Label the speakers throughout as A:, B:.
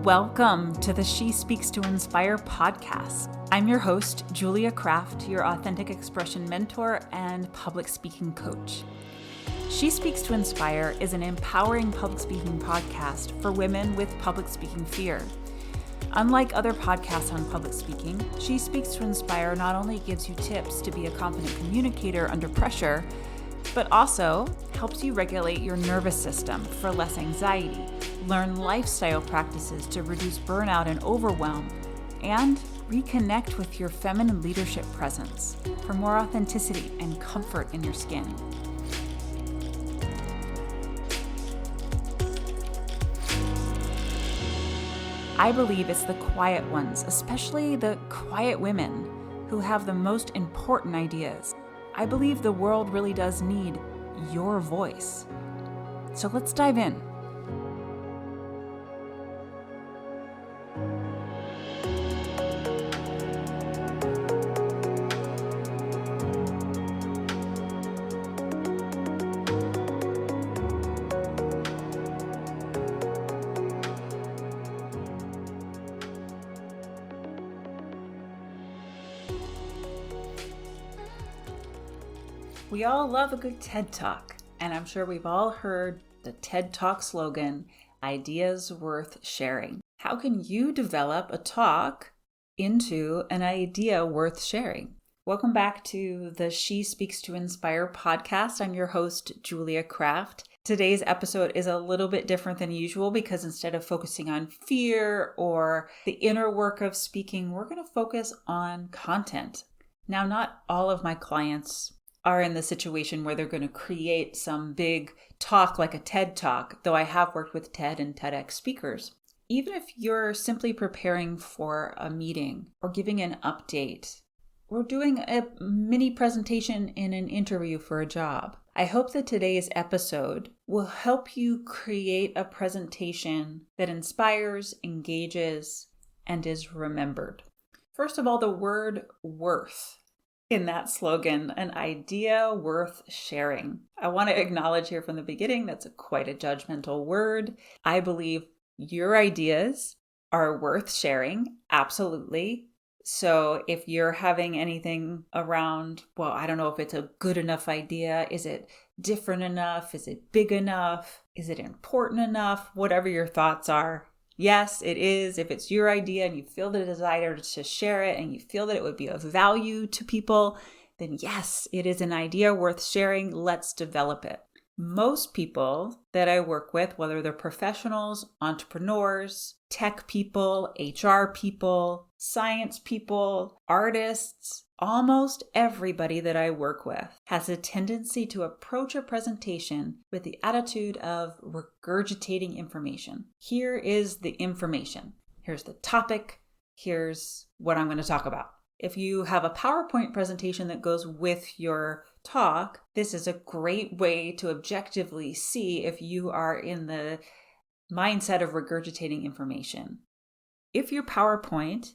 A: Welcome to the She Speaks to Inspire podcast. I'm your host, Julia Kraft, your authentic expression mentor and public speaking coach. She Speaks to Inspire is an empowering public speaking podcast for women with public speaking fear. Unlike other podcasts on public speaking, She Speaks to Inspire not only gives you tips to be a confident communicator under pressure, but also helps you regulate your nervous system for less anxiety, learn lifestyle practices to reduce burnout and overwhelm, and reconnect with your feminine leadership presence for more authenticity and comfort in your skin. I believe it's the quiet ones, especially the quiet women, who have the most important ideas. I believe the world really does need your voice. So let's dive in. We all love a good TED Talk, and I'm sure we've all heard the TED Talk slogan, ideas worth sharing. How can you develop a talk into an idea worth sharing? Welcome back to the She Speaks to Inspire podcast. I'm your host, Julia Kraft. Today's episode is a little bit different than usual because instead of focusing on fear or the inner work of speaking, we're going to focus on content. Now, not all of my clients are in the situation where they're going to create some big talk like a TED Talk, though I have worked with TED and TEDx speakers. Even if you're simply preparing for a meeting or giving an update or doing a mini presentation in an interview for a job, I hope that today's episode will help you create a presentation that inspires, engages, and is remembered. First of all, the word worth. In that slogan, an idea worth sharing. I want to acknowledge here from the beginning, that's quite a judgmental word. I believe your ideas are worth sharing, absolutely. So if you're having anything around, well, I don't know if it's a good enough idea, is it different enough, is it big enough, is it important enough, whatever your thoughts are. Yes, it is. If it's your idea and you feel the desire to share it and you feel that it would be of value to people, then yes, it is an idea worth sharing. Let's develop it. Most people that I work with, whether they're professionals, entrepreneurs, tech people, HR people, science people, artists, almost everybody that I work with has a tendency to approach a presentation with the attitude of regurgitating information. Here is the information. Here's the topic. Here's what I'm going to talk about. If you have a PowerPoint presentation that goes with your talk, this is a great way to objectively see if you are in the mindset of regurgitating information. If your PowerPoint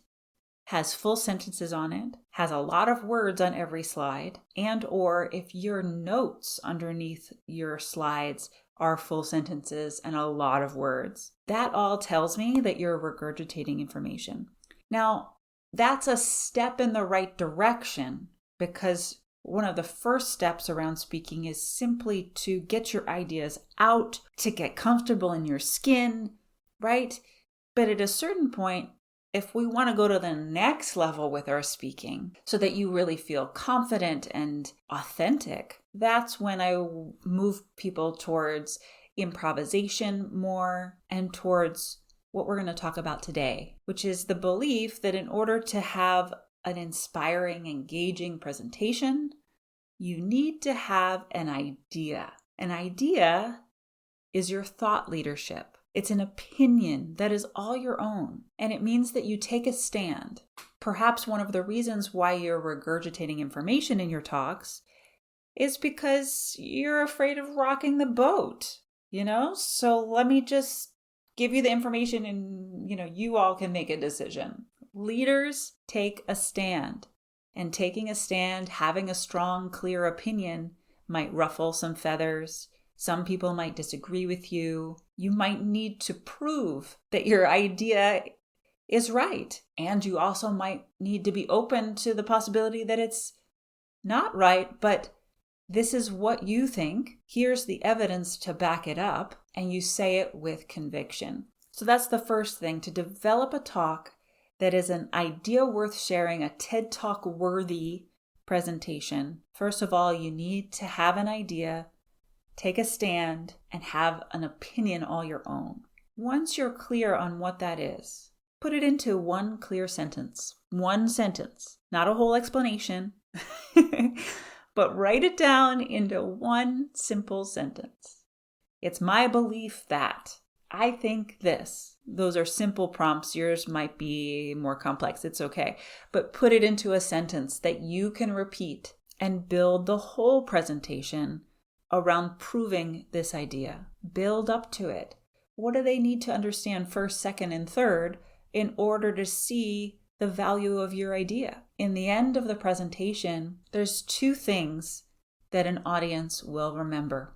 A: has full sentences on it, has a lot of words on every slide, and or if your notes underneath your slides are full sentences and a lot of words, that all tells me that you're regurgitating information. Now, that's a step in the right direction because one of the first steps around speaking is simply to get your ideas out, to get comfortable in your skin, right? But at a certain point, if we want to go to the next level with our speaking so that you really feel confident and authentic, that's when I move people towards improvisation more and towards what we're going to talk about today, which is the belief that in order to have an inspiring, engaging presentation, you need to have an idea. An idea is your thought leadership. It's an opinion that is all your own, and it means that you take a stand. Perhaps one of the reasons why you're regurgitating information in your talks is because you're afraid of rocking the boat, So let me just give you the information and, you all can make a decision. Leaders take a stand, and taking a stand, having a strong, clear opinion might ruffle some feathers. Some people might disagree with you. You might need to prove that your idea is right. And you also might need to be open to the possibility that it's not right, but this is what you think. Here's the evidence to back it up, and you say it with conviction. So that's the first thing, to develop a talk that is an idea worth sharing, a TED Talk worthy presentation. First of all, you need to have an idea, take a stand, and have an opinion all your own. Once you're clear on what that is, put it into one clear sentence. One sentence, not a whole explanation, but write it down into one simple sentence. It's my belief that. I think this. Those are simple prompts. Yours might be more complex. It's okay. But put it into a sentence that you can repeat and build the whole presentation around proving this idea. Build up to it. What do they need to understand first, second, and third in order to see the value of your idea? In the end of the presentation, there's two things that an audience will remember.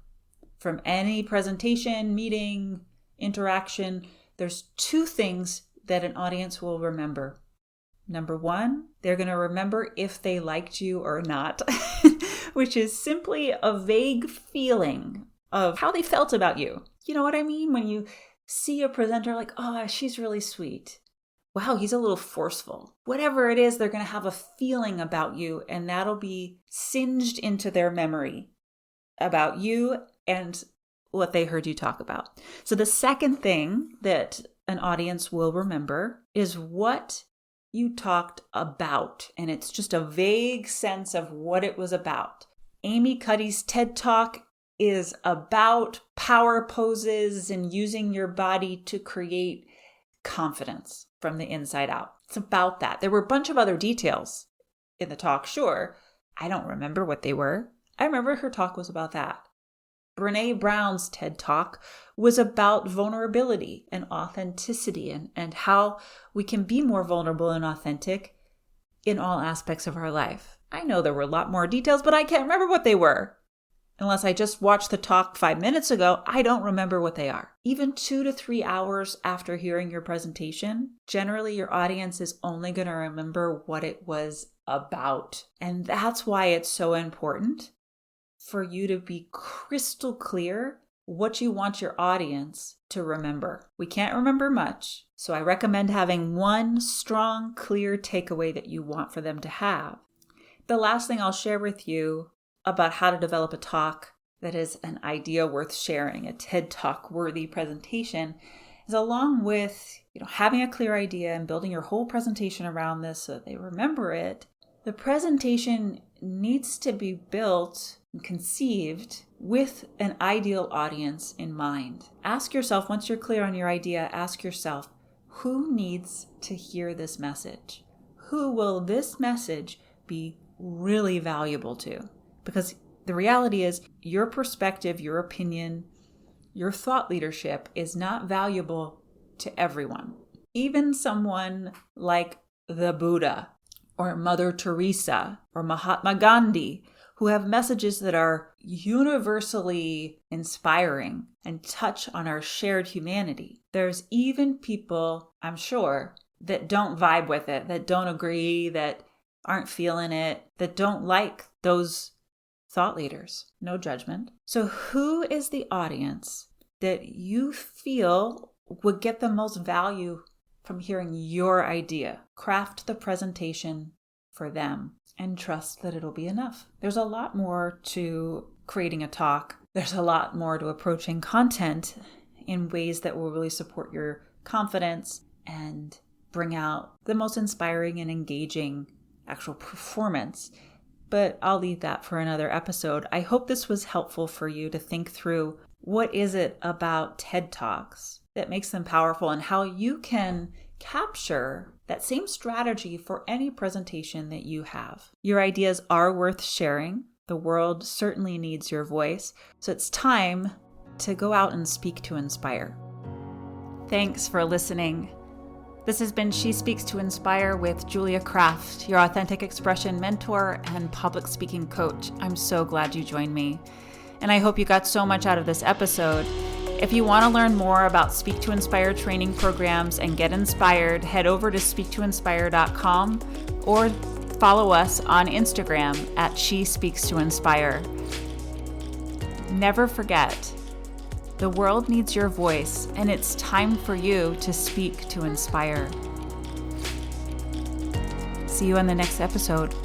A: From any presentation, meeting, interaction, there's two things that an audience will remember. Number one, they're going to remember if they liked you or not, which is simply a vague feeling of how they felt about you. You know what I mean? When you see a presenter like, oh, she's really sweet. Wow, he's a little forceful. Whatever it is, they're going to have a feeling about you, and that'll be singed into their memory about you and what they heard you talk about. So the second thing that an audience will remember is what you talked about. And it's just a vague sense of what it was about. Amy Cuddy's TED Talk is about power poses and using your body to create confidence from the inside out. It's about that. There were a bunch of other details in the talk, sure. I don't remember what they were. I remember her talk was about that. Brene Brown's TED Talk was about vulnerability and authenticity and how we can be more vulnerable and authentic in all aspects of our life. I know there were a lot more details, but I can't remember what they were. Unless I just watched the talk 5 minutes ago, I don't remember what they are. Even 2 to 3 hours after hearing your presentation, generally your audience is only going to remember what it was about. And that's why it's so important for you to be crystal clear what you want your audience to remember. We can't remember much, so I recommend having one strong, clear takeaway that you want for them to have. The last thing I'll share with you about how to develop a talk that is an idea worth sharing, a TED Talk worthy presentation, is along with having a clear idea and building your whole presentation around this so that they remember it. The presentation needs to be built and conceived with an ideal audience in mind. Ask yourself, once you're clear on your idea, ask yourself, who needs to hear this message? Who will this message be really valuable to? Because the reality is your perspective, your opinion, your thought leadership is not valuable to everyone. Even someone like the Buddha or Mother Teresa or Mahatma Gandhi, who have messages that are universally inspiring and touch on our shared humanity. There's even people, I'm sure, that don't vibe with it, that don't agree, that aren't feeling it, that don't like those thought leaders. No judgment. So who is the audience that you feel would get the most value from hearing your idea? Craft the presentation for them and trust that it'll be enough. There's a lot more to creating a talk. There's a lot more to approaching content in ways that will really support your confidence and bring out the most inspiring and engaging actual performance. But I'll leave that for another episode. I hope this was helpful for you to think through what is it about TED Talks that makes them powerful and how you can capture that same strategy for any presentation that you have. Your ideas are worth sharing. The world certainly needs your voice. So it's time to go out and speak to inspire. Thanks for listening. This has been She Speaks to Inspire with Julia Kraft, your authentic expression mentor and public speaking coach. I'm so glad you joined me. And I hope you got so much out of this episode. If you want to learn more about Speak to Inspire training programs and get inspired, head over to speaktoinspire.com or follow us on Instagram at She Speaks to Inspire. Never forget, the world needs your voice, and it's time for you to speak to inspire. See you on the next episode.